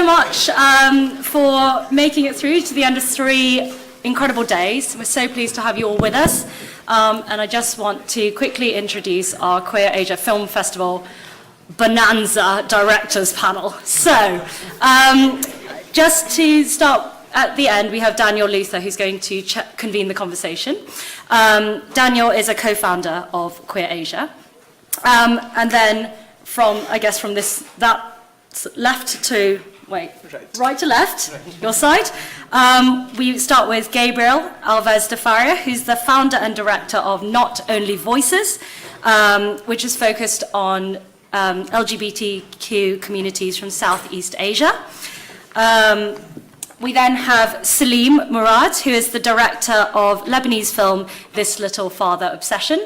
so much for making it through to the end of 3 incredible days. We're so pleased to have you all with us. And I just want to quickly introduce our Queer Asia Film Festival Bonanza Directors Panel. So, just to start at the end, we have Daniel Luther, who's going to convene the conversation. Daniel is a co-founder of Queer Asia. And then from that left to, right to left, your side, we start with Gabriel Alves de Faria, who's the founder and director of Not Only Voices, which is focused on LGBTQ communities from Southeast Asia. We then have Salim Murad, who is the director of Lebanese film This Little Father Obsession.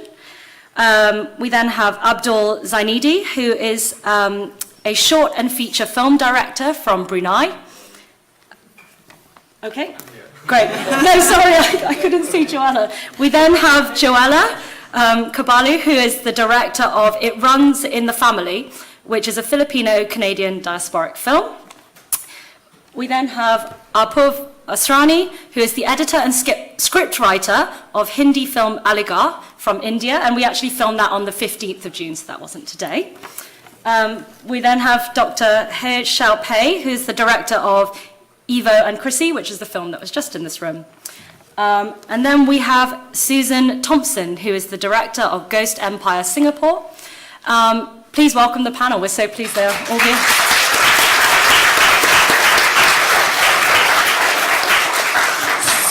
We then have Abdul Zainidi, who is a short and feature film director from Brunei. Okay, great. No, sorry, I couldn't see Joella. We then have Joella Kabalu, who is the director of It Runs in the Family, which is a Filipino-Canadian diasporic film. We then have Apuv Asrani, who is the editor and scriptwriter of Hindi film Aligarh from India, and we actually filmed that on the 15th of June, so that wasn't today. We then have Dr. He Xiaopei, who's the director of Evo and Chrissy, which is the film that was just in this room. And then we have Susan Thompson, who is the director of Ghost Empire Singapore. Please welcome the panel. We're so pleased they're all here.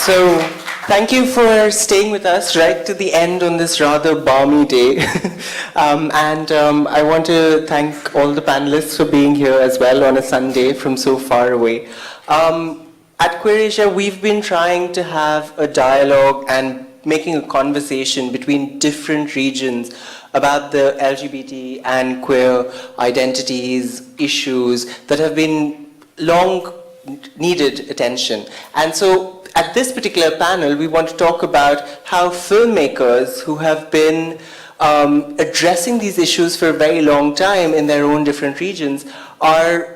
So, thank you for staying with us right to the end on this rather balmy day. I want to thank all the panelists for being here as well on a Sunday from so far away. At Queer Asia, we've been trying to have a dialogue and making a conversation between different regions about the LGBT and queer identities, issues that have been long needed attention. And so at this particular panel, we want to talk about how filmmakers who have been addressing these issues for a very long time in their own different regions are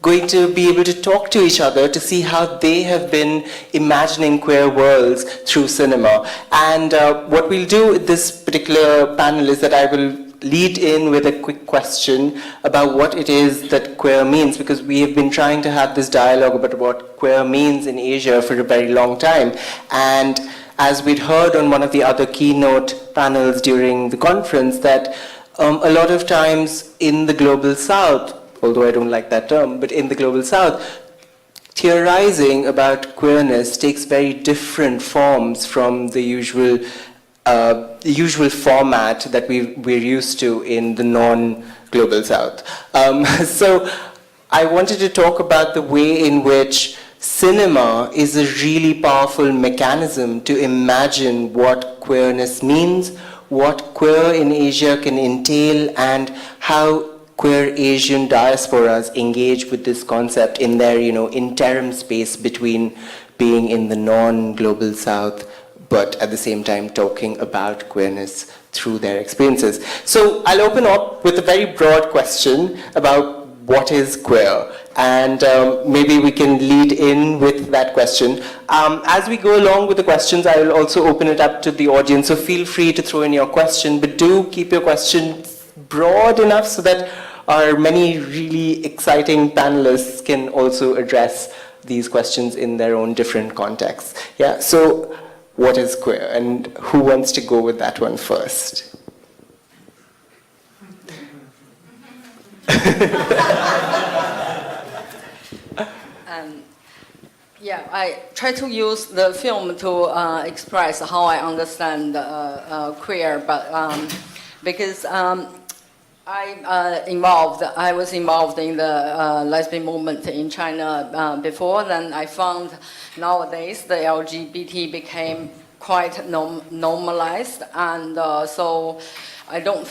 going to be able to talk to each other to see how they have been imagining queer worlds through cinema. And what we'll do with this particular panel is that I will lead in with a quick question about what it is that queer means, because we have been trying to have this dialogue about what queer means in Asia for a very long time. And as we'd heard on one of the other keynote panels during the conference, that a lot of times in the global south, although I don't like that term, but in the global south, theorizing about queerness takes very different forms from the usual format that we're used to in the non-global south. So I wanted to talk about the way in which cinema is a really powerful mechanism to imagine what queerness means, what queer in Asia can entail, and how queer Asian diasporas engage with this concept in their, interim space between being in the non-global south, but at the same time talking about queerness through their experiences. So I'll open up with a very broad question about what is queer, and maybe we can lead in with that question. As we go along with the questions, I will also open it up to the audience, so feel free to throw in your question, but do keep your questions broad enough so that our many really exciting panelists can also address these questions in their own different contexts. Yeah, so what is queer, and who wants to go with that one first? I try to use the film to express how I understand queer, but because I was involved in the lesbian movement in China before. Then I found nowadays the LGBT became quite normalized, and so I don't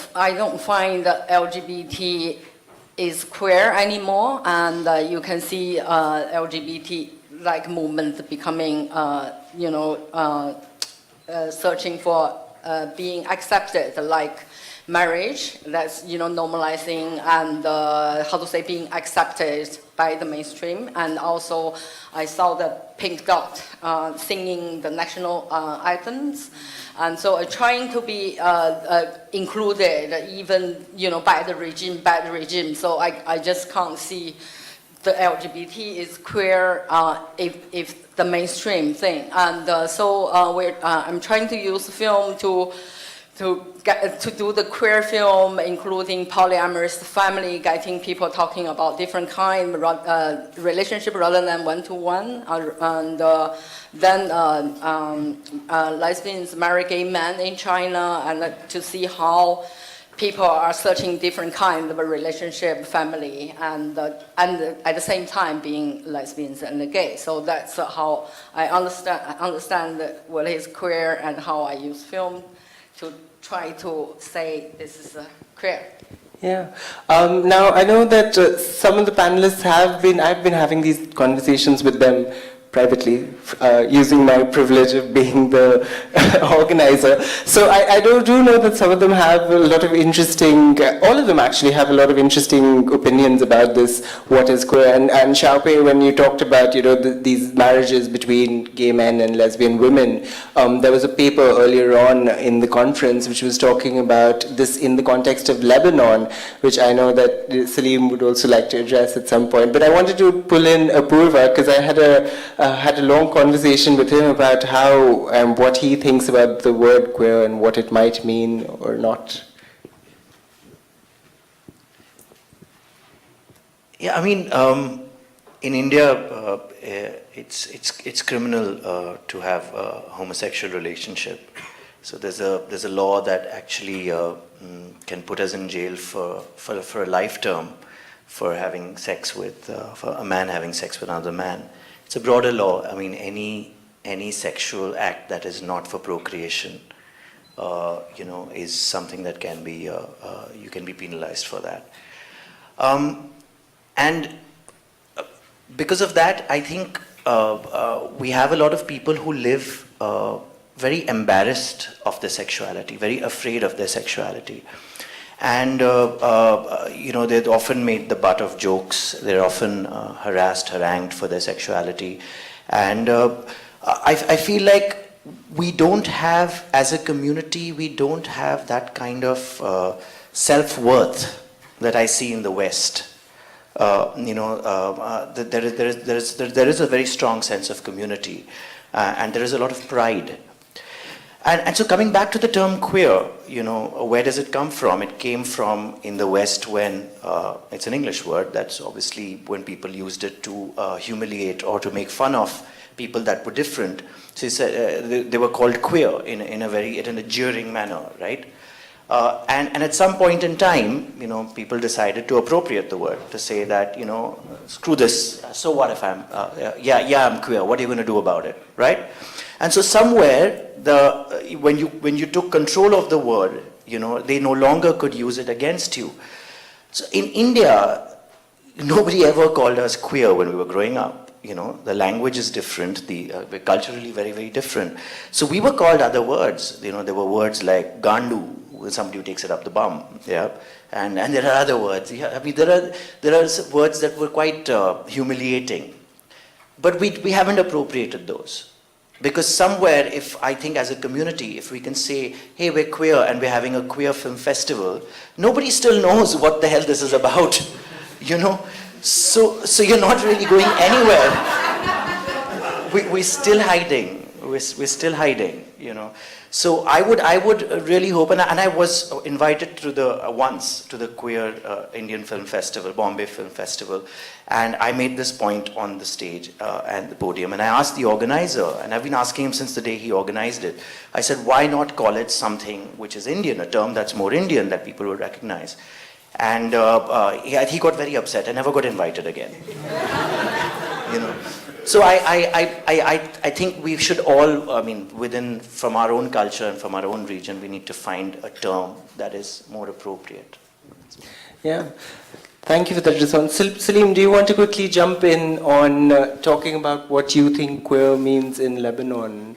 find that LGBT is queer anymore, and you can see LGBT like movement becoming searching for being accepted, like marriage, that's normalizing, and being accepted by the mainstream, and also I saw the Pink Dot singing the national anthems, and so trying to be included, even by the regime. So I just can't see the LGBT is queer if the mainstream thing, and I'm trying to use film to do the queer film, including polyamorous family, getting people talking about different kind relationship rather than one-to-one, and then lesbians marry gay men in China, and to see how people are searching different kind of a relationship, family, and at the same time being lesbians and gay. So that's how I understand what is queer and how I use film to try to say this is queer. Yeah. Now, I know that some of the panelists I've been having these conversations with them privately, using my privilege of being the organizer. So I do know that some of them have a lot of interesting, all of them actually have a lot of interesting opinions about this, what is queer. And Xiaopei, when you talked about, these marriages between gay men and lesbian women, there was a paper earlier on in the conference which was talking about this in the context of Lebanon, which I know that Salim would also like to address at some point. But I wanted to pull in Apurva, because I had a long conversation with him about how and what he thinks about the word queer and what it might mean or not. Yeah, I mean, in India, it's criminal to have a homosexual relationship. So there's a law that actually can put us in jail for a life term for having sex with for a man having sex with another man. It's a broader law. I mean, any sexual act that is not for procreation, is something that can be you can be penalized for that. And because of that, I think we have a lot of people who live very embarrassed of their sexuality, very afraid of their sexuality. And, they're often made the butt of jokes. They're often harassed, harangued for their sexuality. And I feel like we don't have, as a community, we don't have that kind of self-worth that I see in the West. There is a very strong sense of community, and there is a lot of pride. And so coming back to the term queer, where does it come from? It came from in the West when, it's an English word, that's obviously when people used it to humiliate or to make fun of people that were different. So they were called queer in a jeering manner, right? And at some point in time, people decided to appropriate the word, to say that, screw this, so what if I'm I'm queer, what are you going to do about it, right? And so somewhere, when you took control of the word, they no longer could use it against you. So in India, nobody ever called us queer when we were growing up. The language is different, we're culturally very, very different. So we were called other words. There were words like gandu, somebody who takes it up the bum, yeah, and there are other words. Yeah, I mean, there are words that were quite humiliating, but we haven't appropriated those. Because somewhere, if I think as a community, if we can say, hey, we're queer and we're having a queer film festival, nobody still knows what the hell this is about, So you're not really going anywhere. We're still hiding. We're still hiding, So I would really hope, and I was invited to once to the Queer Indian Film Festival, Bombay Film Festival, and I made this point on the stage and the podium, and I asked the organizer, and I've been asking him since the day he organized it. I said, why not call it something which is Indian, a term that's more Indian that people would recognize? And he got very upset. I never got invited again. So I think we should all, from our own culture and from our own region, we need to find a term that is more appropriate. Yeah. Thank you for that response. Salim, do you want to quickly jump in on talking about what you think queer means in Lebanon?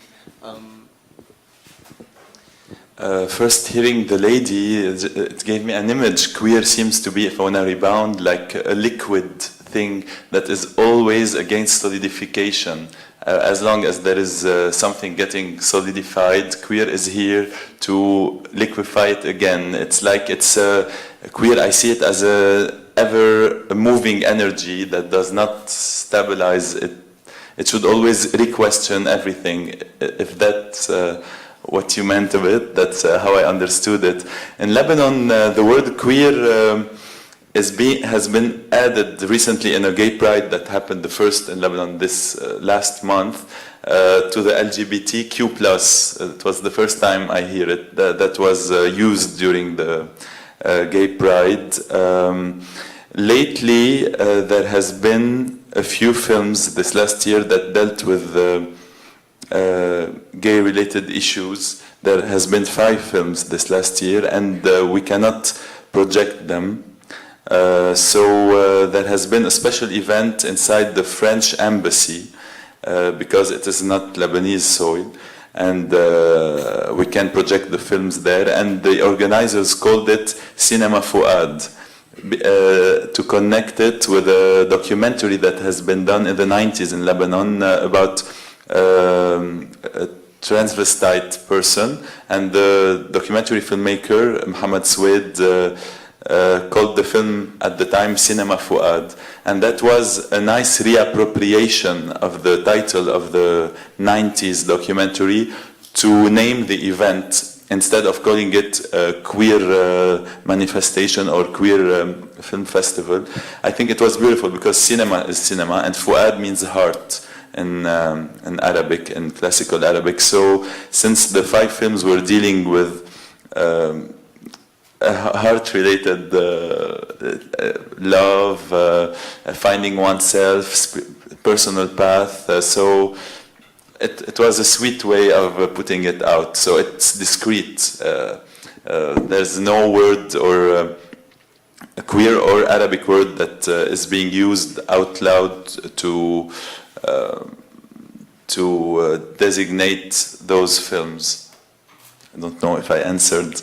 First, hearing the lady, it gave me an image. Queer seems to be, if I want to rebound, like a liquid something that is always against solidification. As long as there is something getting solidified, queer is here to liquefy it again. It's like it's queer, I see it as a ever-moving energy that does not stabilize. It should always re-question everything. If that's what you meant of it, that's how I understood it. In Lebanon, the word queer has been added recently in a gay pride that happened the first in Lebanon this last month to the LGBTQ+. It was the first time I hear it. That was used during the gay pride. Lately, there has been a few films this last year that dealt with gay-related issues. There has been 5 films this last year, and we cannot project them. So there has been a special event inside the French embassy because it is not Lebanese soil, and we can project the films there. And the organizers called it Cinema Fouad to connect it with a documentary that has been done in the 90s in Lebanon about a transvestite person, and the documentary filmmaker Mohammed Swed called the film at the time Cinema Fouad, and that was a nice reappropriation of the title of the 90s documentary to name the event instead of calling it a queer manifestation or queer film festival. I think it was beautiful because cinema is cinema, and Fouad means heart in Arabic, in classical Arabic. So since the 5 films were dealing with heart-related love, finding oneself, personal path, so it was a sweet way of putting it out. So it's discreet. There's no word or a queer or Arabic word that is being used out loud to designate those films. I don't know if I answered.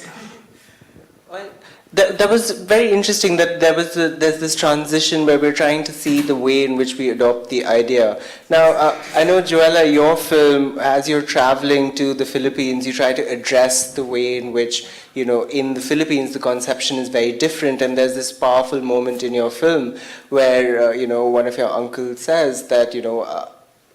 Well, that was very interesting that there's this transition where we're trying to see the way in which we adopt the idea. Now, I know, Joella, your film, as you're traveling to the Philippines, you try to address the way in which, in the Philippines, the conception is very different, and there's this powerful moment in your film where, one of your uncles says that,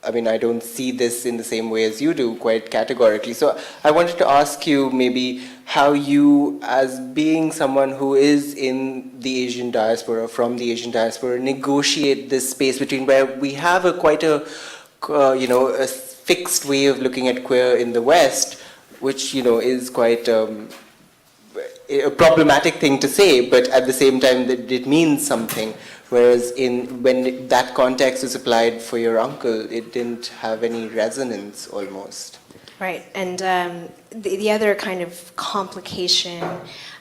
I don't see this in the same way as you do, quite categorically. So I wanted to ask you maybe how you, as being someone who is in the Asian diaspora, from the Asian diaspora, negotiate this space between where we have a a fixed way of looking at queer in the West, which, is quite a problematic thing to say, but at the same time that it means something. Whereas when that context is applied for your uncle, it didn't have any resonance almost. Right, and the other kind of complication,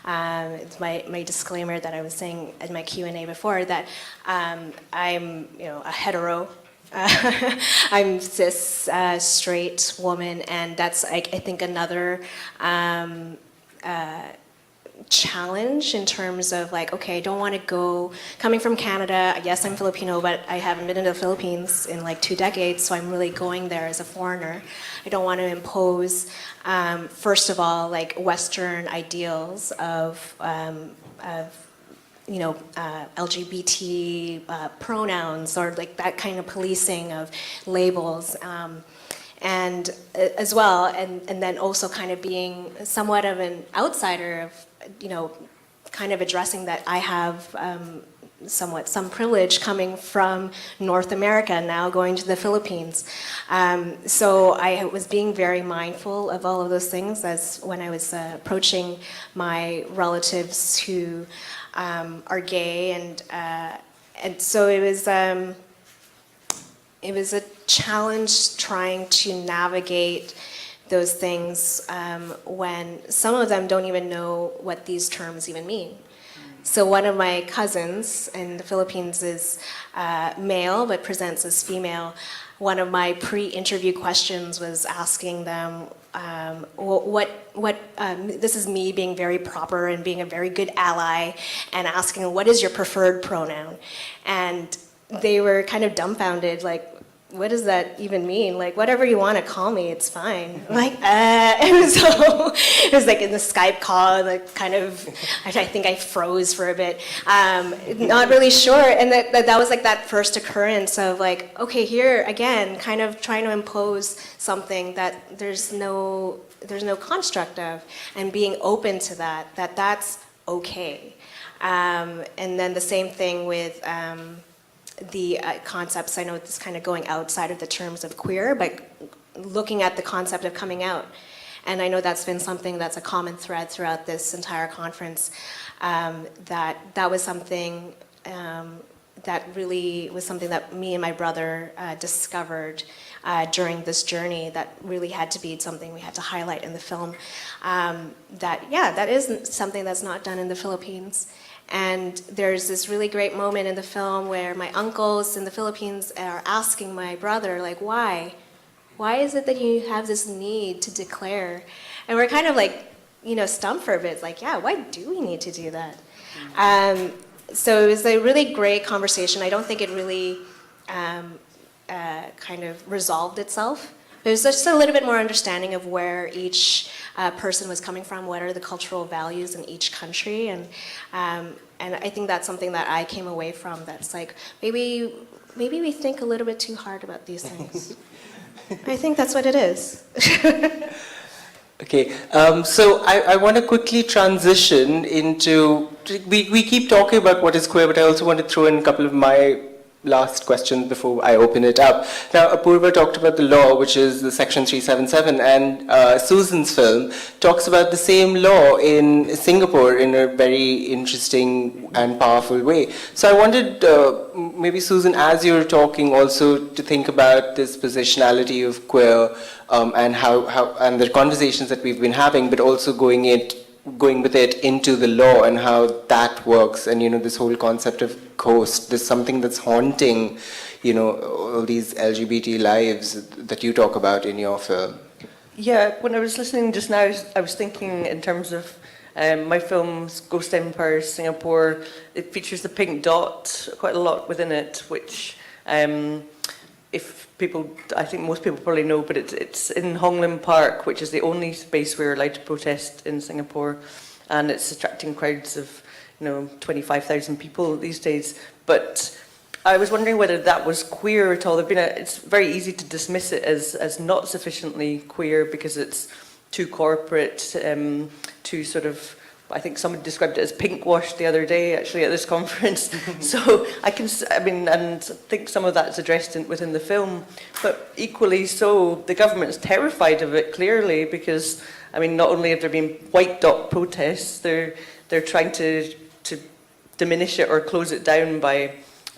it's my disclaimer that I was saying in my Q&A before, that I'm a hetero. I'm cis, straight woman, and that's I think another challenge in terms of okay, I don't want to go, coming from Canada, yes, I'm Filipino, but I haven't been in the Philippines in 2 decades, so I'm really going there as a foreigner. I don't want to impose, first of all, Western ideals of LGBT pronouns or that kind of policing of labels. And as well, and then also kind of being somewhat of an outsider of, kind of addressing that I have some privilege coming from North America, now going to the Philippines. So I was being very mindful of all of those things as when I was approaching my relatives who are gay, and so it was a challenge trying to navigate those things when some of them don't even know what these terms even mean. So one of my cousins in the Philippines is male but presents as female. One of my pre-interview questions was asking them, this is me being very proper and being a very good ally, and asking what is your preferred pronoun? And they were kind of dumbfounded, like, what does that even mean? Like, whatever you want to call me, it's fine. I'm like, and so it was like in the Skype call, like kind of, I think I froze for a bit, not really sure. And that was like that first occurrence of like, okay, here again, kind of trying to impose something that there's no construct of, and being open to that's okay. And then the same thing with the concepts. I know it's kind of going outside of the terms of queer, but looking at the concept of coming out. And I know that's been something that's a common thread throughout this entire conference, that was something that really was something that me and my brother discovered during this journey, that really had to be something we had to highlight in the film. That isn't something that's not done in the Philippines. And there's this really great moment in the film where my uncles in the Philippines are asking my brother, like, why? Why is it that you have this need to declare? And we're kind of like, stumped for a bit. It's like, yeah, why do we need to do that? So it was a really great conversation. I don't think it really kind of resolved itself. There's just a little bit more understanding of where each person was coming from, what are the cultural values in each country, and I think that's something that I came away from. That's like maybe we think a little bit too hard about these things. I think that's what it is. Okay, so I want to quickly transition into, we keep talking about what is queer, but I also want to throw in a couple of my last questions before I open it up. Now, Apurva talked about the law, which is the Section 377, and Susan's film talks about the same law in Singapore in a very interesting and powerful way. So I wanted, maybe Susan, as you're talking, also to think about this positionality of queer and how and the conversations that we've been having, but also going with it into the law and how that works, and this whole concept of ghost. There's something that's haunting, all these LGBT lives that you talk about in your film. Yeah, when I was listening just now, I was thinking in terms of my film's Ghost Empire Singapore. It features the pink dot quite a lot within it, which I think most people probably know, but it's in Hong Lim Park, which is the only space we're allowed to protest in Singapore, and it's attracting crowds of 25,000 people these days. But I was wondering whether that was queer at all. It's very easy to dismiss it as not sufficiently queer because it's too corporate, too sort of. I think somebody described it as pink-washed the other day, actually, at this conference. So I think some of that's addressed within the film. But equally so, the government's terrified of it, clearly, because, not only have there been white dot protests, they're trying to diminish it or close it down by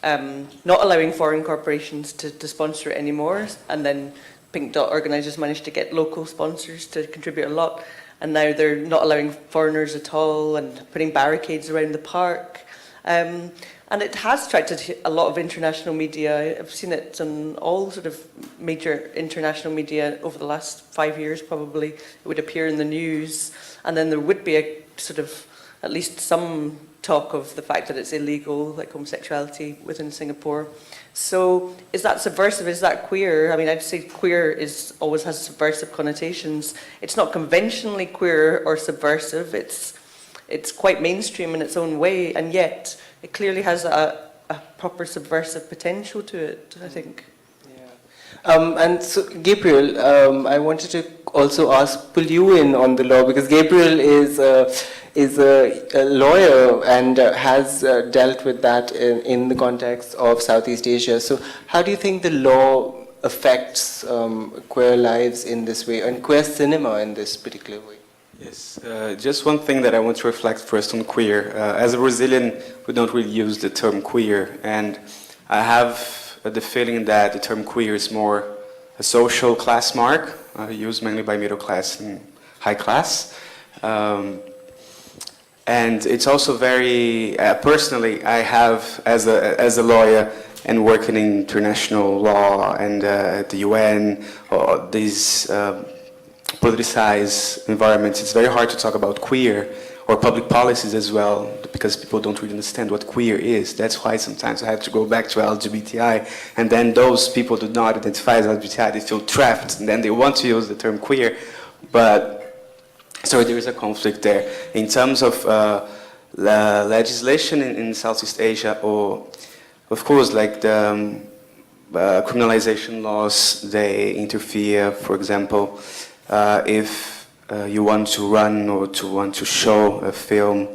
not allowing foreign corporations to sponsor it anymore. And then pink dot organisers managed to get local sponsors to contribute a lot. And now they're not allowing foreigners at all and putting barricades around the park. And it has attracted a lot of international media. I've seen it on all sort of major international media over the last 5 years, probably. It would appear in the news. And then there would be a sort of, at least some talk of the fact that it's illegal, like homosexuality within Singapore. So is that subversive? Is that queer? I'd say queer always has subversive connotations. It's not conventionally queer or subversive. It's quite mainstream in its own way, and yet it clearly has a proper subversive potential to it, I think. Yeah. And so, Gabriel, I wanted to also pull you in on the law, because Gabriel is a lawyer and has dealt with that in the context of Southeast Asia. So how do you think the law affects queer lives in this way, and queer cinema in this particular way? Yes, just one thing that I want to reflect first on queer. As a Brazilian, we don't really use the term queer, and I have the feeling that the term queer is more a social class mark, used mainly by middle class and high class. And it's also very, personally, I have, as a lawyer and working in international law and at the UN, or these politicized environments, it's very hard to talk about queer or public policies as well, because people don't really understand what queer is. That's why sometimes I have to go back to LGBTI, and then those people do not identify as LGBTI, they feel trapped, and then they want to use the term queer, but so there is a conflict there. In terms of legislation in Southeast Asia, or of course, like the criminalization laws, they interfere. For example, if you want to run or to want to show a film,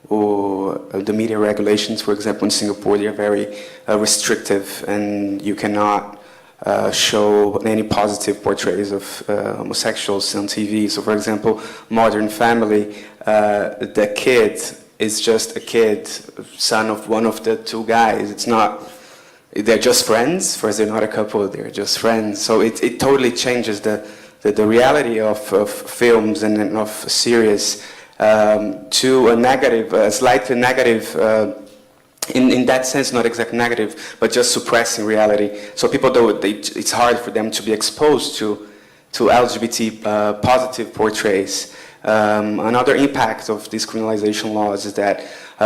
or the media regulations, for example, in Singapore, they are very restrictive, and you cannot show any positive portraits of homosexuals on TV. So, for example, Modern Family, the kid is just a kid, son of one of the two guys. It's not, they're just friends. First, they're not a couple, they're just friends. So it totally changes the reality of films and of series to a negative, a slightly negative, in that sense, not exactly negative, but just suppressing reality. So people, it's hard for them to be exposed to LGBT positive portraits. Another impact of these criminalization laws is that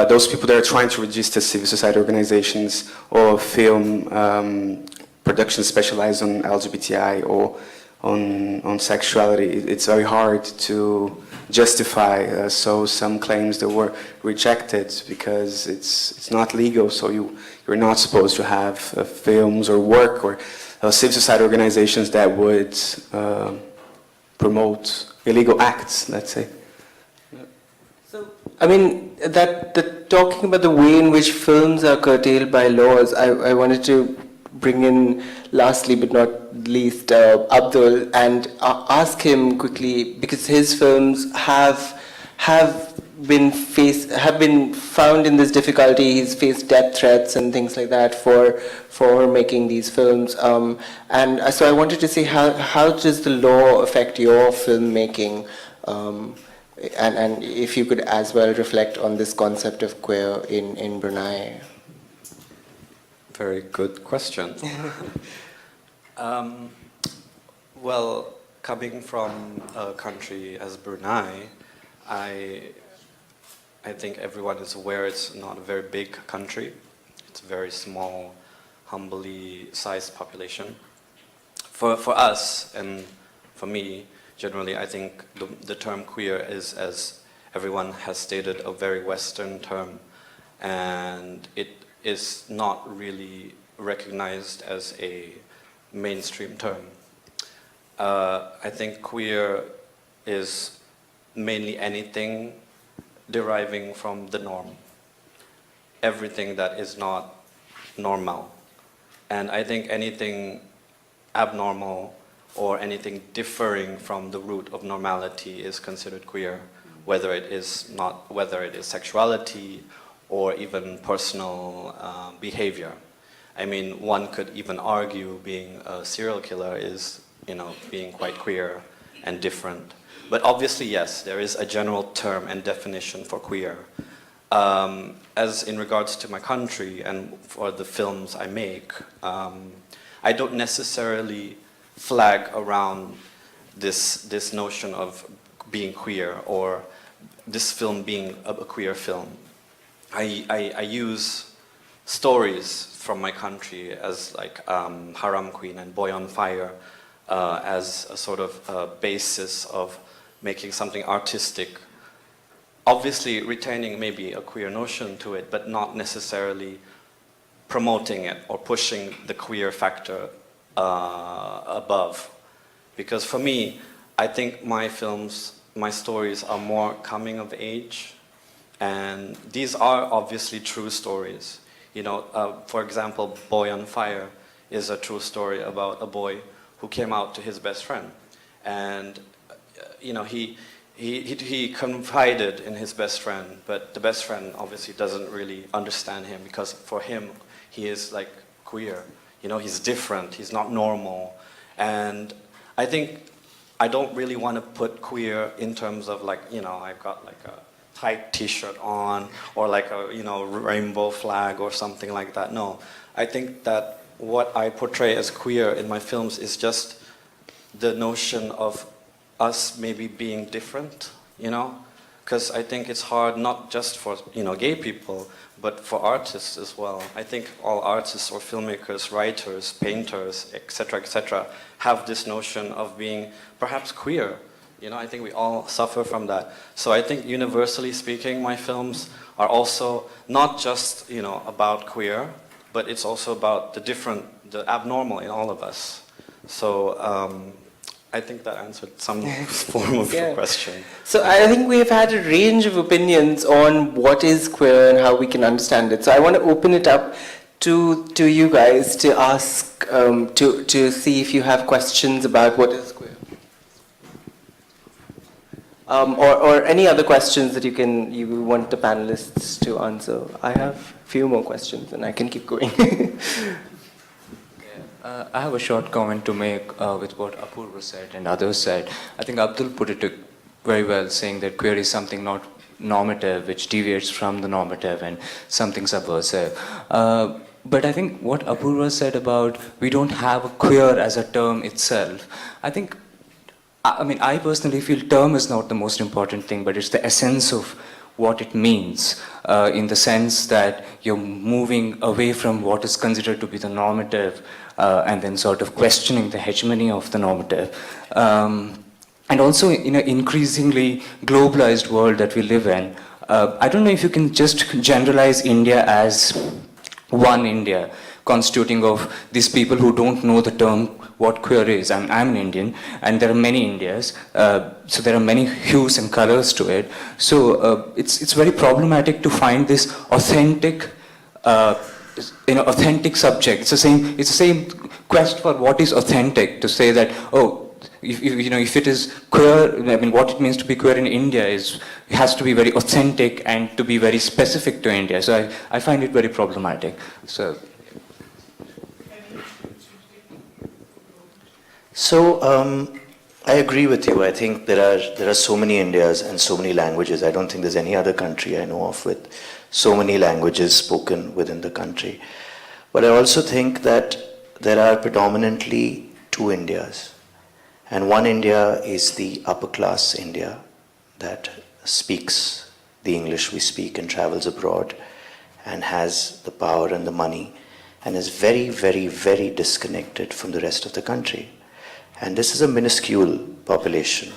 those people that are trying to register civil society organizations or film productions specialized on LGBTI or on sexuality, it's very hard to justify. So some claims that were rejected because it's not legal, so you're not supposed to have films or work or civil society organizations that would promote illegal acts, let's say. So, I mean, talking about the way in which films are curtailed by laws, I wanted to bring in, lastly but not least, Abdul, and ask him quickly, because his films have been found in this difficulty. He's faced death threats and things like that for making these films. And so I wanted to say, how does the law affect your filmmaking? And if you could as well reflect on this concept of queer in Brunei. Very good question. Well, coming from a country as Brunei, I think everyone is aware it's not a very big country. It's a very small, humbly sized population. For us and for me, generally, I think the term queer is, as everyone has stated, a very Western term, and it is not really recognized as a mainstream term. I think queer is mainly anything deriving from the norm, everything that is not normal. And I think anything abnormal or anything differing from the root of normality is considered queer, whether it is sexuality or even personal behavior. I mean, one could even argue being a serial killer is, being quite queer and different. But obviously, yes, there is a general term and definition for queer. As in regards to my country and for the films I make, I don't necessarily flag around this notion of being queer or this film being a queer film. I use stories from my country as like Haram Queen and Boy on Fire as a sort of basis of making something artistic, obviously retaining maybe a queer notion to it, but not necessarily promoting it or pushing the queer factor above. Because for me, I think my films, my stories are more coming of age, and these are obviously true stories. For example, Boy on Fire is a true story about a boy who came out to his best friend, and he confided in his best friend, but the best friend obviously doesn't really understand him, because for him he is like queer. He's different, he's not normal. And I think I don't really want to put queer in terms of like, I've got like a tight t-shirt on or like a, rainbow flag or something like that. No, I think that what I portray as queer in my films is just the notion of us maybe being different, because I think it's hard not just for gay people, but for artists as well. I think all artists or filmmakers, writers, painters, etc., have this notion of being perhaps queer. I think we all suffer from that. So I think universally speaking, my films are also not just about queer, but it's also about the different, the abnormal in all of us. So I think that answered some form of your question. So I think we have had a range of opinions on what is queer and how we can understand it. So I want to open it up to you guys to ask, to see if you have questions about what is queer. Or any other questions that you want the panelists to answer. I have a few more questions and I can keep going. I have a short comment to make with what Apurva said and others said. I think Abdul put it very well, saying that queer is something not normative, which deviates from the normative, and something subversive. But I think what Apurva said about we don't have a queer as a term itself, I personally feel term is not the most important thing, but it's the essence of what it means, in the sense that you're moving away from what is considered to be the normative, and then sort of questioning the hegemony of the normative. And also in an increasingly globalized world that we live in, I don't know if you can just generalize India as one India, constituting of these people who don't know the term what queer is. I'm an Indian, and there are many Indias, so there are many hues and colors to it. So it's very problematic to find this authentic, authentic subject. It's the same quest for what is authentic, to say that, if it is queer, what it means to be queer in India has to be very authentic and to be very specific to India. So I find it very problematic. So I agree with you. I think there are so many Indias and so many languages. I don't think there's any other country I know of with so many languages spoken within the country. But I also think that there are predominantly two Indias. And one India is the upper class India that speaks the English we speak and travels abroad and has the power and the money and is very, very, very disconnected from the rest of the country. And this is a minuscule population,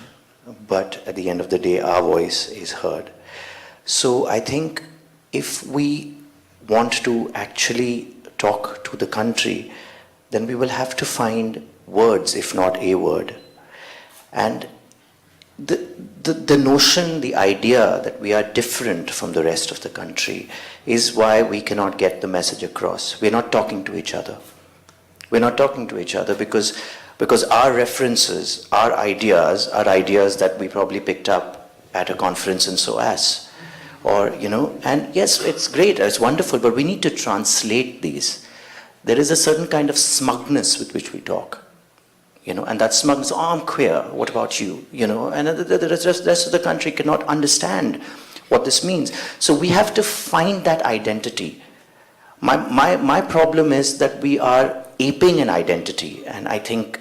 but at the end of the day, our voice is heard. So I think if we want to actually talk to the country, then we will have to find words, if not a word. And the notion, the idea that we are different from the rest of the country is why we cannot get the message across. We're not talking to each other. We're not talking to each other because our references, our ideas are ideas that we probably picked up at a conference in SOAS. Or, and yes, it's great, it's wonderful, but we need to translate these. There is a certain kind of smugness with which we talk. And that smugness, I'm queer, what about you? And the rest of the country cannot understand what this means. So we have to find that identity. My problem is that we are aping an identity, and I think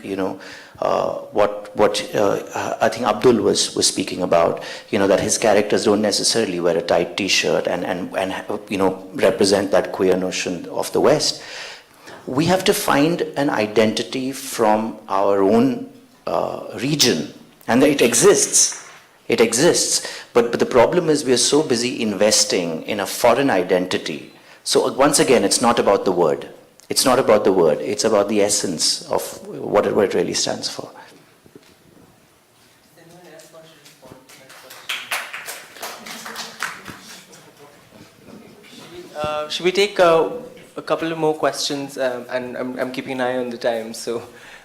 what I think Abdul was speaking about, that his characters don't necessarily wear a tight T-shirt and represent that queer notion of the West. We have to find an identity from our own region, and it exists. It exists, but the problem is we are so busy investing in a foreign identity. So once again, it's not about the word. It's not about the word. It's about the essence of what it really stands for. Should we take a couple of more questions? And I'm keeping an eye on the time, so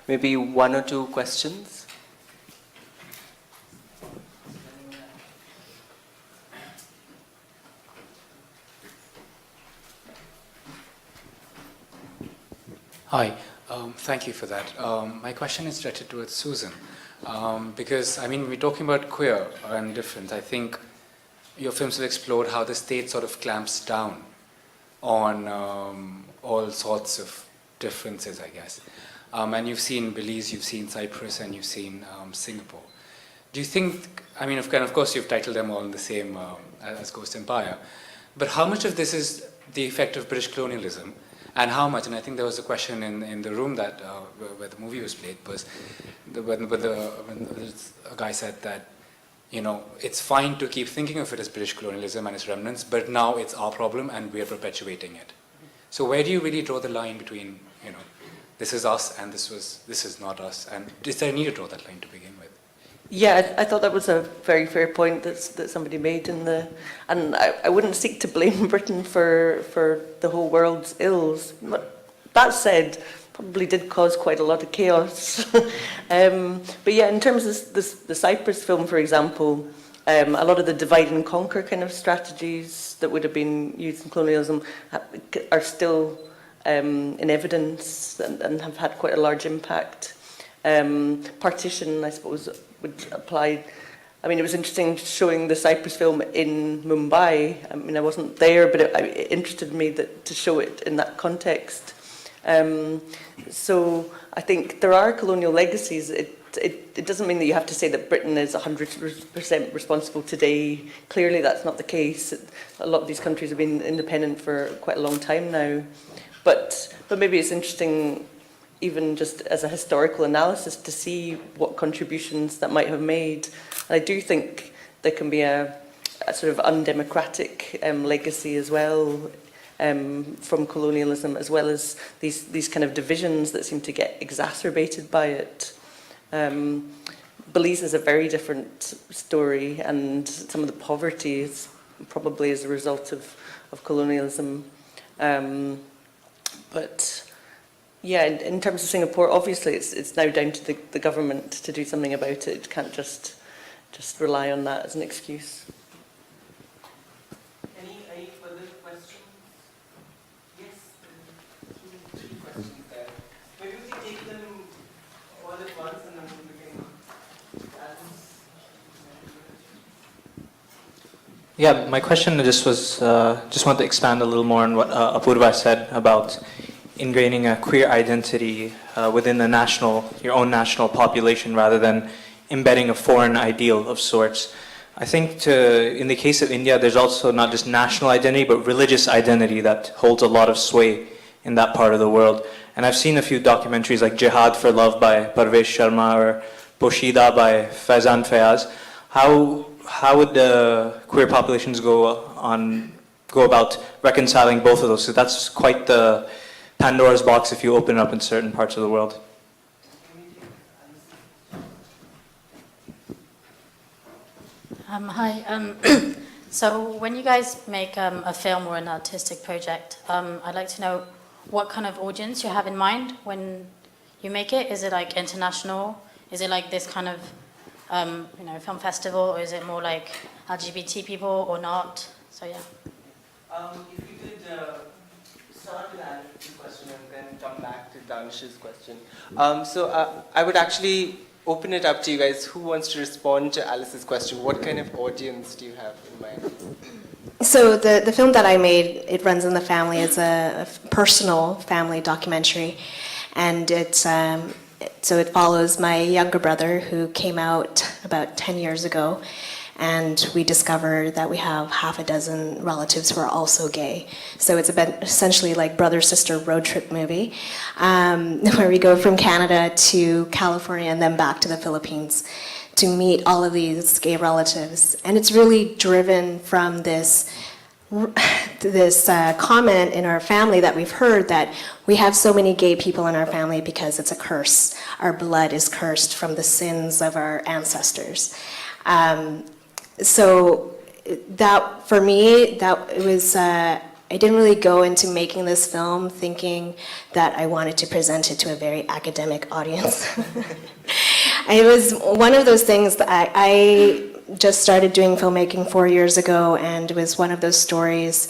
maybe one or two questions. Hi, thank you for that. My question is directed towards Susan, because we're talking about queer and different. I think your films have explored how the state sort of clamps down on all sorts of differences, I guess. And you've seen Belize, you've seen Cyprus, and you've seen Singapore. do you think, I mean, of course you've titled them all in the same as Ghost Empire, but how much of this is the effect of British colonialism, and how much, and I think there was a question in the room that where the movie was played, was when a guy said that, you know, it's fine to keep thinking of it as British colonialism and its remnants, but now it's our problem and we are perpetuating it. So where do you really draw the line between, you know, this is us and this is not us, and is there a need to draw that line to begin with? Yeah, I thought that was a very fair point that somebody made and I wouldn't seek to blame Britain for the whole world's ills. But that said, probably did cause quite a lot of chaos. But yeah, in terms of the Cyprus film, for example, a lot of the divide and conquer kind of strategies that would have been used in colonialism are still in evidence and have had quite a large impact. Partition, I suppose, would apply. I mean, it was interesting showing the Cyprus film in Mumbai. I mean, I wasn't there, but it interested me to show it in that context. So I think there are colonial legacies. It doesn't mean that you have to say that Britain is 100% responsible today. Clearly, that's not the case. A lot of these countries have been independent for quite a long time now. But maybe it's interesting, even just as a historical analysis, to see what contributions that might have made. And I do think there can be a sort of undemocratic legacy as well from colonialism, as well as these kind of divisions that seem to get exacerbated by it. Belize is a very different story, and some of the poverty is probably as a result of colonialism. But yeah, in terms of Singapore, obviously it's now down to the government to do something about it. It can't just rely on that as an excuse. Any further questions? Yes, three questions there. Maybe we can take them all at once and then we can Yeah, my question just was, just want to expand a little more on what Apurva said about ingraining a queer identity within your own national population rather than embedding a foreign ideal of sorts. I think in the case of India, there's also not just national identity, but religious identity that holds a lot of sway in that part of the world. And I've seen a few documentaries like Jihad for Love by Parvesh Sharma or Poshida by Faizan Fayaz. How would queer populations go about reconciling both of those? So that's quite the Pandora's box if you open it up in certain parts of the world. Hi. So when you guys make a film or an artistic project, I'd like to know what kind of audience you have in mind when you make it. Is it like international? Is it like this kind of film festival, or is it more like LGBT people or not? So yeah. If you could start with Alex's question and then come back to Danish's question. So I would actually open it up to you guys. Who wants to respond to Alice's question? What kind of audience do you have in mind? So the film that I made, It Runs in the Family, is a personal family documentary, and so it follows my younger brother who came out about 10 years ago, and we discovered that we have half a dozen relatives who are also gay. So it's essentially like brother-sister road trip movie, where we go from Canada to California and then back to the Philippines to meet all of these gay relatives. And it's really driven from this comment in our family that we've heard that we have so many gay people in our family because it's a curse. Our blood is cursed from the sins of our ancestors. So that, for me, it was, I didn't really go into making this film thinking that I wanted to present it to a very academic audience. It was one of those things that I just started doing filmmaking 4 years ago, and it was one of those stories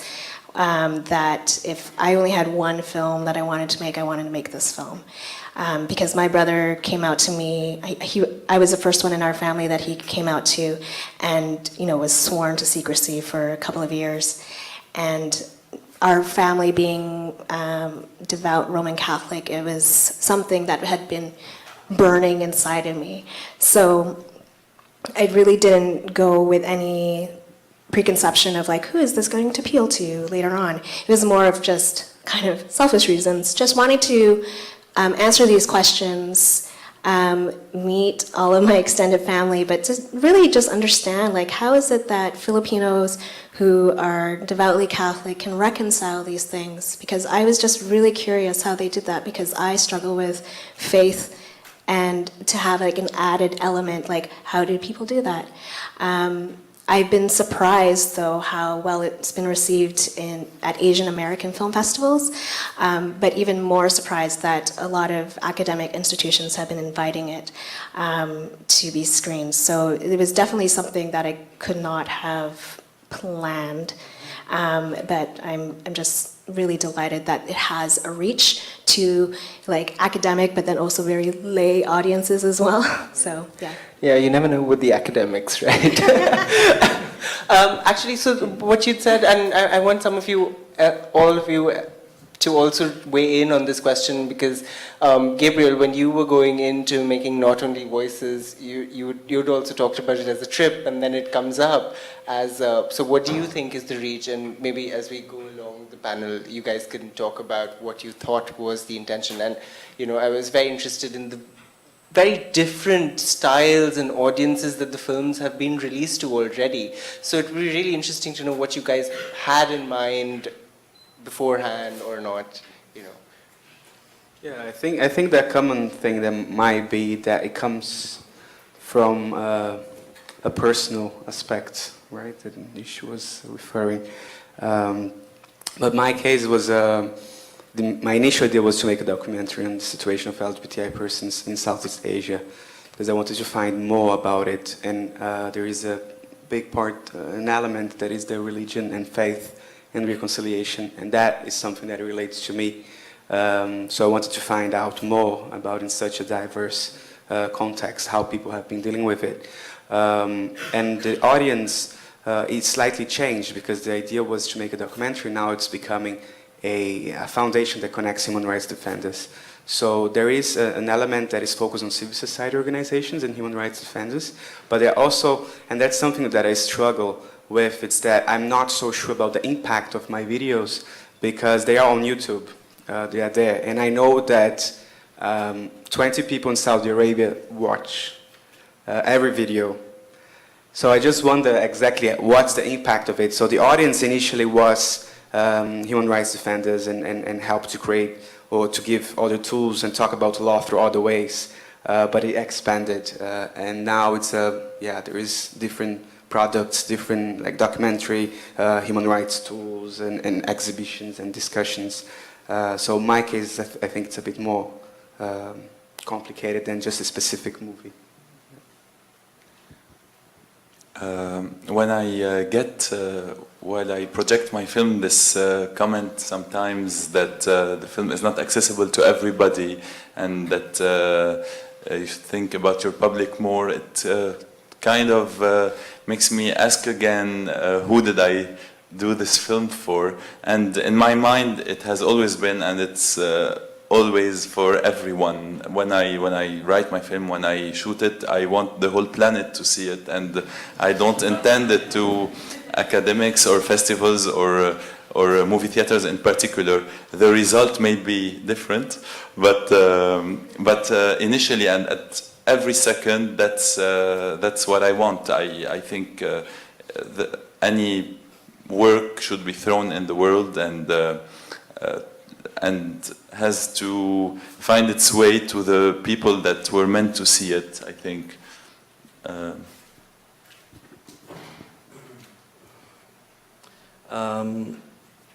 that if I only had one film that I wanted to make this film. Because my brother came out to me, I was the first one in our family that he came out to, and was sworn to secrecy for a couple of years. And our family being devout Roman Catholic, it was something that had been burning inside of me. So I really didn't go with any preconception of like, who is this going to appeal to later on. It was more of just kind of selfish reasons, just wanting to answer these questions, meet all of my extended family, but really just understand, like, how is it that Filipinos who are devoutly Catholic can reconcile these things? Because I was just really curious how they did that, because I struggle with faith, and to have like an added element, like, how do people do that? I've been surprised, though, how well it's been received at Asian American film festivals, but even more surprised that a lot of academic institutions have been inviting it to be screened. So it was definitely something that I could not have planned, but I'm just really delighted that it has a reach to like academic, but then also very lay audiences as well. So yeah. Yeah, you never know with the academics, right? Actually, so what you'd said, and I want some of you, all of you, to also weigh in on this question, because Gabriel, when you were going into making Not Only Voices, you'd also talked about it as a trip, and then it comes up as so what do you think is the reach? And maybe as we go along the panel, you guys can talk about what you thought was the intention. And I was very interested in the very different styles and audiences that the films have been released to already. So it would be really interesting to know what you guys had in mind beforehand or not. Yeah, I think that common thing that might be that it comes from a personal aspect, right? That she was referring. But my case was. My initial idea was to make a documentary on the situation of LGBTI persons in Southeast Asia, because I wanted to find more about it. And there is a big part, an element that is the religion and faith and reconciliation, and that is something that relates to me. So I wanted to find out more about, in such a diverse context, how people have been dealing with it. And the audience, it slightly changed, because the idea was to make a documentary. Now it's becoming a foundation that connects human rights defenders. So there is an element that is focused on civil society organizations and human rights defenders, but there are also, and that's something that I struggle with, it's that I'm not so sure about the impact of my videos, because they are on YouTube, they are there, and I know that 20 people in Saudi Arabia watch every video. So I just wonder exactly what's the impact of it. So the audience initially was human rights defenders and help to create or to give other tools and talk about the law through other ways, but it expanded, and now it's there is different products, different like documentary, human rights tools and exhibitions and discussions. So in my case, I think it's a bit more complicated than just a specific movie. When I while I project my film, this comment sometimes that the film is not accessible to everybody, and that you should think about your public more, it kind of makes me ask again, who did I do this film for? And in my mind, it has always been, and it's always for everyone. When I write my film, when I shoot it, I want the whole planet to see it, and I don't intend it to academics or festivals or movie theaters in particular. The result may be different, but initially and at every second, that's what I want. I think any work should be thrown in the world and has to find its way to the people that were meant to see it, I think.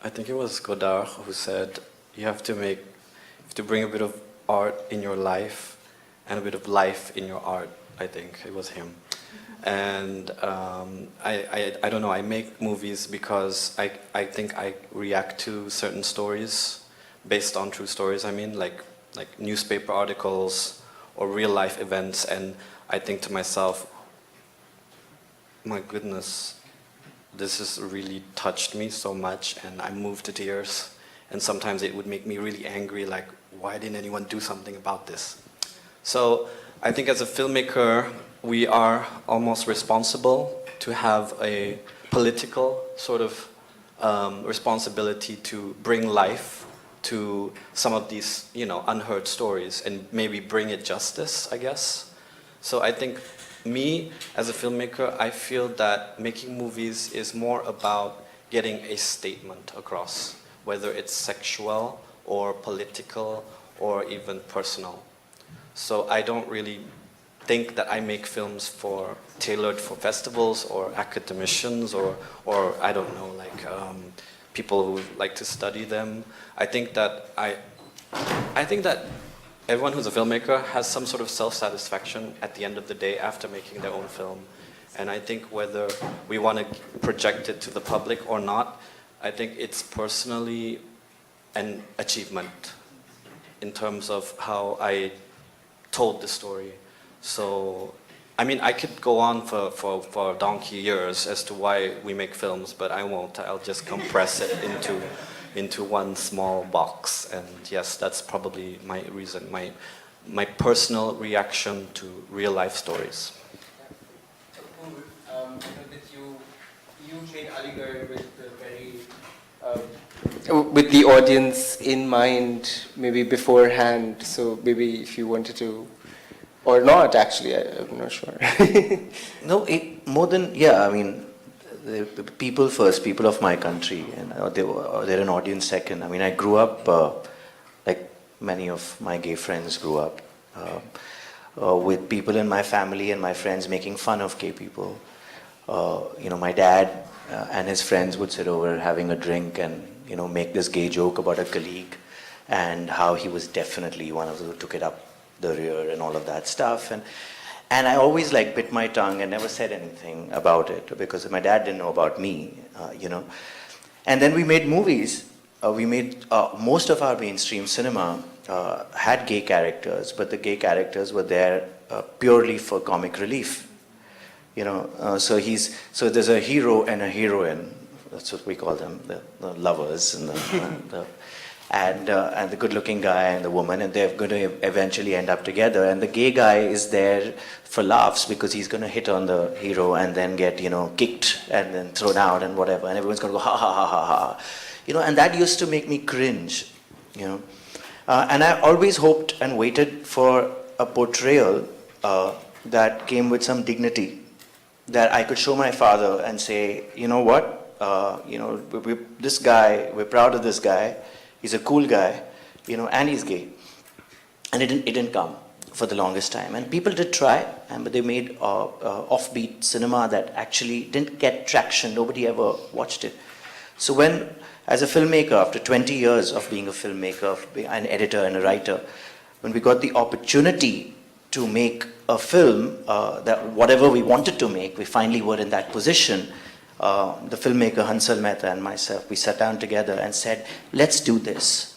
I think it was Godard who said you have to bring a bit of art in your life and a bit of life in your art. I think it was him. And I don't know, I make movies because I think I react to certain stories based on true stories. I mean, like newspaper articles or real life events, and I think to myself, my goodness, this has really touched me so much, and I'm moved to tears. And sometimes it would make me really angry, like, why didn't anyone do something about this? So I think as a filmmaker, we are almost responsible to have a political sort of responsibility to bring life to some of these, unheard stories and maybe bring it justice, I guess. So I think me, as a filmmaker, I feel that making movies is more about getting a statement across, whether it's sexual or political or even personal. So I don't really think that I make films tailored for festivals or academicians or I don't know, like people who like to study them. I think that everyone who's a filmmaker has some sort of self-satisfaction at the end of the day after making their own film. And I think whether we want to project it to the public or not, I think it's personally an achievement in terms of how I told the story. So, I mean, I could go on for donkey years as to why we make films, but I won't. I'll just compress it into one small box. And yes, that's probably my reason, my personal reaction to real life stories. You made Aligarh with the audience in mind, maybe beforehand. So maybe if you wanted to, or not, actually, I'm not sure. No, more than, I mean, the people first, people of my country, and they're an audience second. I mean, I grew up, like many of my gay friends grew up, with people in my family and my friends making fun of gay people. My dad and his friends would sit over having a drink and, make this gay joke about a colleague and how he was definitely one of those who took it up the rear and all of that stuff. And I always bit my tongue and never said anything about it because my dad didn't know about me, And then we made movies. We made most of our mainstream cinema had gay characters, but the gay characters were there purely for comic relief. So there's a hero and a heroine. That's what we call them, the lovers and and the good-looking guy and the woman, and they're going to eventually end up together. And the gay guy is there for laughs because he's going to hit on the hero and then get kicked and then thrown out and whatever, and everyone's going to go ha ha ha ha ha, And that used to make me cringe, And I always hoped and waited for a portrayal that came with some dignity, that I could show my father and say, you know what, this guy, we're proud of this guy. He's a cool guy, and he's gay. And it didn't come for the longest time. And people did try, but they made offbeat cinema that actually didn't get traction. Nobody ever watched it. So when, as a filmmaker, after 20 years of being a filmmaker, of being an editor and a writer, when we got the opportunity to make a film that whatever we wanted to make, we finally were in that position. The filmmaker Hansal Mehta and myself, we sat down together and said, let's do this.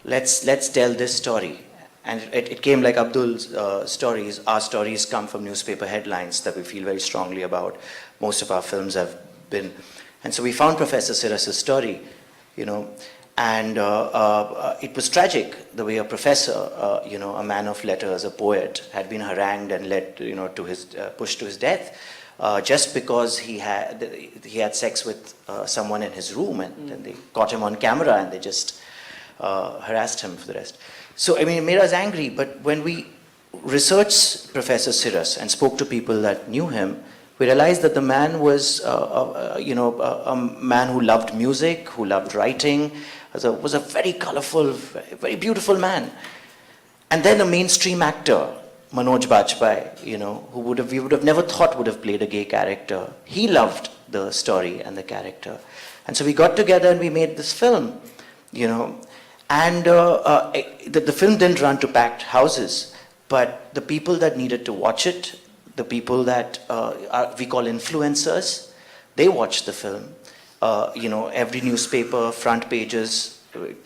Let's tell this story. And it came like Abdul's stories. Our stories come from newspaper headlines that we feel very strongly about. Most of our films have been. And so we found Professor Siras's story, and it was tragic the way a professor, a man of letters, a poet, had been harangued and led, to his pushed to his death. Just because he had sex with someone in his room, and they caught him on camera and they just harassed him for the rest. So, I mean, it made us angry, but when we researched Professor Siras and spoke to people that knew him, we realized that the man was, a man who loved music, who loved writing, was a very colorful, very beautiful man. And then a mainstream actor, Manoj Bajpayee, who we would have never thought would have played a gay character. He loved the story and the character. And so we got together and we made this film, And the film didn't run to packed houses, but the people that needed to watch it, the people that we call influencers, they watched the film. Every newspaper, front pages,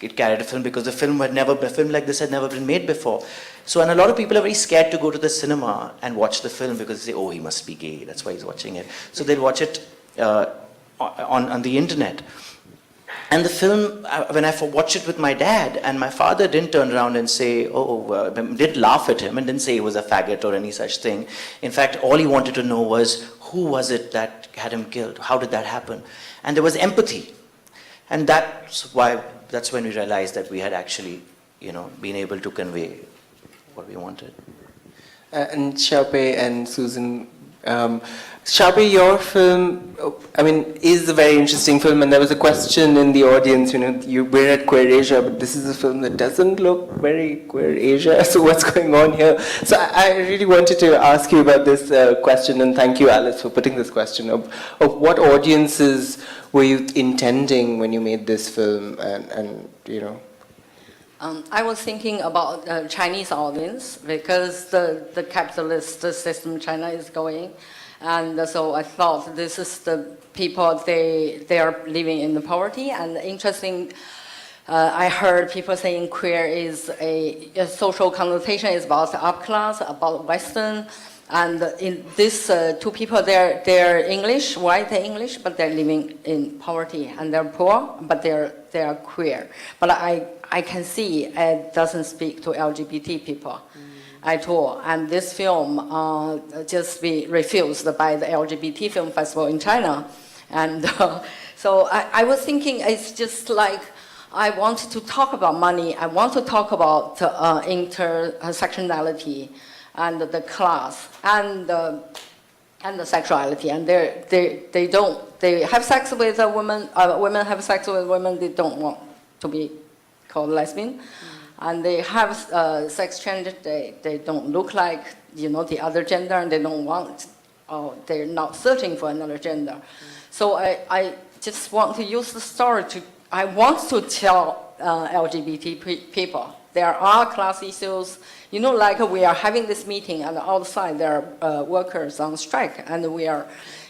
it carried a film because a film like this had never been made before. So, and a lot of people are very scared to go to the cinema and watch the film because they say, oh, he must be gay, that's why he's watching it. So they'll watch it on the internet. And the film, when I watched it with my dad, and my father didn't turn around and say, didn't laugh at him and didn't say he was a faggot or any such thing. In fact, all he wanted to know was, who was it that had him killed? How did that happen? And there was empathy. And that's when we realized that we had actually, been able to convey what we wanted. And Xiaopei and Susan, Xiaopei, your film, is a very interesting film, and there was a question in the audience, we're at Queer Asia, but this is a film that doesn't look very Queer Asia, so what's going on here? So I really wanted to ask you about this question, and thank you, Alice, for putting this question of what audiences were you intending when you made this film, and I was thinking about the Chinese audience because the capitalist system China is going. And so I thought this is the people, they are living in the poverty. And interesting, I heard people saying queer is a social connotation, is about up class, about Western. And in these two people, they're English, white English, but they're living in poverty. And they're poor, but they are queer. But I can see it doesn't speak to LGBT people at all. And this film just be refused by the LGBT Film Festival in China. And so I was thinking it's just like, I wanted to talk about money. I want to talk about intersectionality and the class and the sexuality. And they have sex with a woman, women have sex with women, they don't want to be called lesbian. And they have sex change, they don't look like, the other gender, and they don't want, they're not searching for another gender. So I just want to use the story I want to tell LGBT people, there are class issues, like we are having this meeting and outside there are workers on strike, and we are,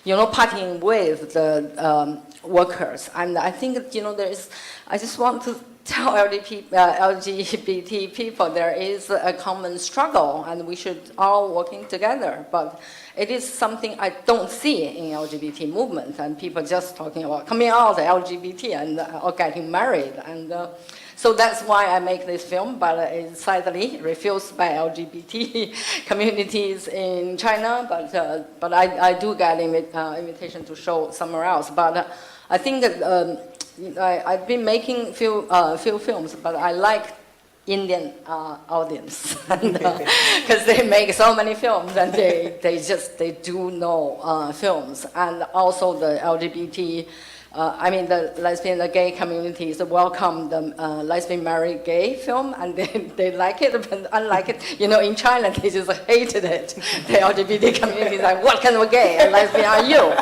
partying with the workers. And I think, I just want to tell LGBT people there is a common struggle and we should all working together. But it is something I don't see in LGBT movement, and people just talking about coming out LGBT and or getting married. And so that's why I make this film, but it's sadly refused by LGBT communities in China. But I do get invitation to show somewhere else. But I think that I've been making few films, but I like Indian audience because they make so many films, and they do know films, and also the LGBT. The lesbian, the gay communities welcome the lesbian, married, gay film, and they like it, but unlike it, in China, they just hated it. The LGBT community is like, what kind of gay and lesbian are you?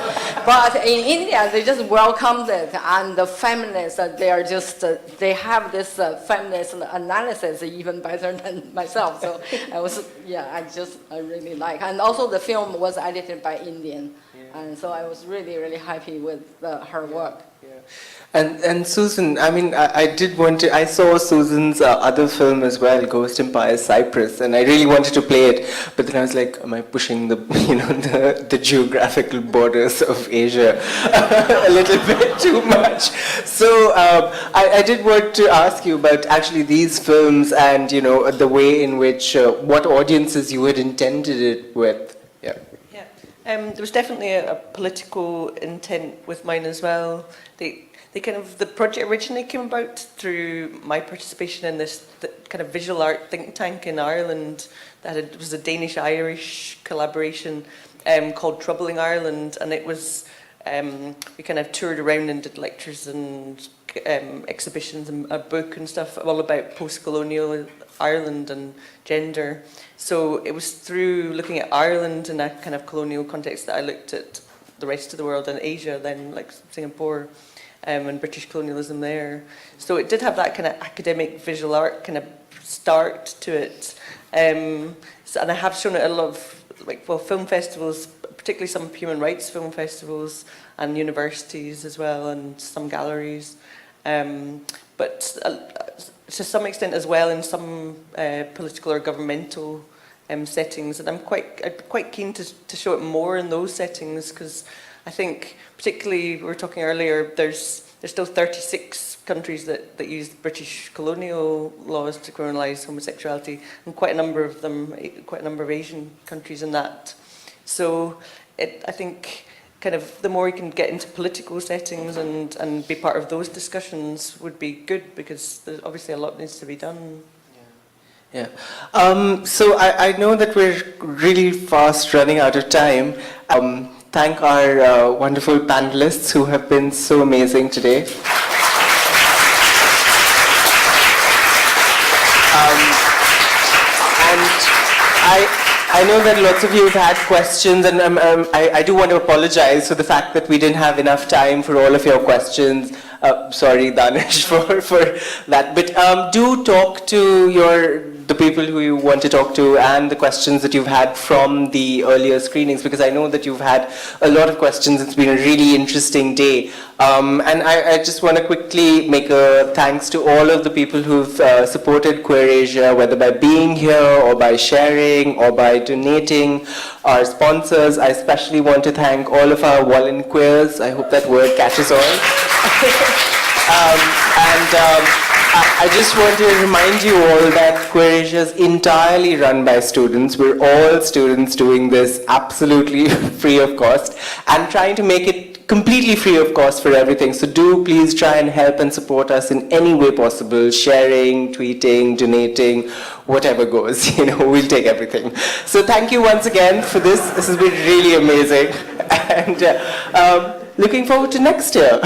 But in India, they just welcomed it, and the feminists, they are just, they have this feminist analysis even better than myself. So I really like, and also the film was edited by Indian. And so I was really, really happy with her work. Yeah. And Susan, I saw Susan's other film as well, Ghost Empire Cyprus, and I really wanted to play it, but then I was like, am I pushing the geographical borders of Asia a little bit too much? So I did want to ask you about actually these films and, the way in which, what audiences you had intended it with. Yeah. There was definitely a political intent with mine as well. The project originally came about through my participation in this kind of visual art think tank in Ireland. It was a Danish-Irish collaboration called Troubling Ireland, and it was we kind of toured around and did lectures and exhibitions and a book and stuff all about post-colonial Ireland and gender. So it was through looking at Ireland in a kind of colonial context that I looked at the rest of the world and Asia, then like Singapore and British colonialism there. So it did have that kind of academic visual art kind of start to it. And I have shown it at a lot of film festivals, particularly some human rights film festivals and universities as well, and some galleries. But to some extent as well in some political or governmental settings, and I'd be quite keen to show it more in those settings, because I think particularly we were talking earlier, there's there's still 36 countries that use British colonial laws to criminalise homosexuality, and quite a number of Asian countries in that. So I think kind of the more you can get into political settings and be part of those discussions would be good, because there's obviously a lot needs to be done. Yeah. So I know that we're really fast running out of time. Thank our wonderful panelists who have been so amazing today. And I know that lots of you have had questions, and I do want to apologize for the fact that we didn't have enough time for all of your questions. Sorry, Danish, for that. But do talk to the people who you want to talk to, and the questions that you've had from the earlier screenings, because I know that you've had a lot of questions. It's been a really interesting day. And I just want to quickly make a thanks to all of the people who've supported Queer Asia, whether by being here or by sharing or by donating. Our sponsors, I especially want to thank all of our volunteers. I hope that word catches on. I just want to remind you all that Queer Asia is entirely run by students. We're all students doing this absolutely free of cost and trying to make it completely free of cost for everything. So do please try and help and support us in any way possible, sharing, tweeting, donating, whatever goes. We'll take everything. So thank you once again for this. This has been really amazing. And looking forward to next year.